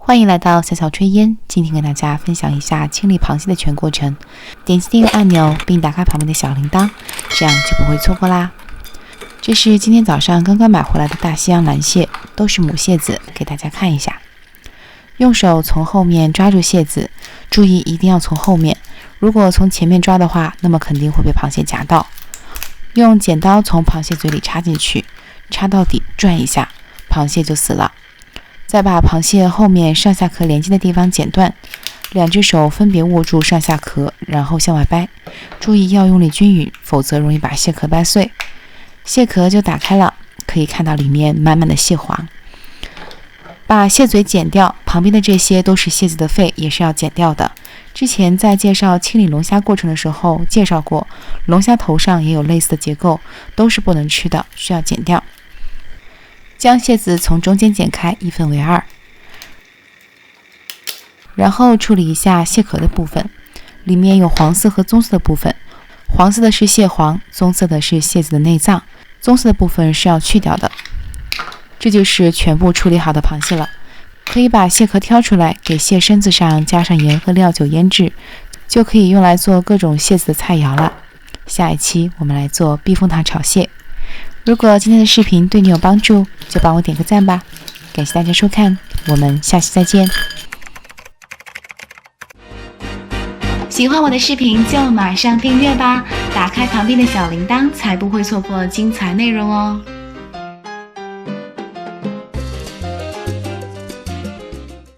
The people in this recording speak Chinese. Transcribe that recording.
欢迎来到小小炊烟，今天跟大家分享一下清理螃蟹的全过程。点击订阅按钮并打开旁边的小铃铛，这样就不会错过啦。这是今天早上刚刚买回来的大西洋蓝蟹，都是母蟹子，给大家看一下。用手从后面抓住蟹子，注意一定要从后面，如果从前面抓的话，那么肯定会被螃蟹夹到。用剪刀从螃蟹嘴里插进去，插到底转一下，螃蟹就死了。再把螃蟹后面上下壳连接的地方剪断，两只手分别握住上下壳，然后向外掰，注意要用力均匀，否则容易把蟹壳掰碎。蟹壳就打开了，可以看到里面满满的蟹黄。把蟹嘴剪掉，旁边的这些都是蟹子的肺，也是要剪掉的。之前在介绍清理龙虾过程的时候介绍过，龙虾头上也有类似的结构，都是不能吃的，需要剪掉。将蟹子从中间剪开，一分为二，然后处理一下蟹壳的部分，里面有黄色和棕色的部分，黄色的是蟹黄，棕色的是蟹子的内脏，棕色的部分是要去掉的。这就是全部处理好的螃蟹了，可以把蟹壳挑出来，给蟹身子上加上盐和料酒腌制，就可以用来做各种蟹子的菜肴了。下一期我们来做避风塘炒蟹。如果今天的视频对你有帮助，就帮我点个赞吧。感谢大家收看，我们下期再见。喜欢我的视频就马上订阅吧，打开旁边的小铃铛，才不会错过精彩内容哦。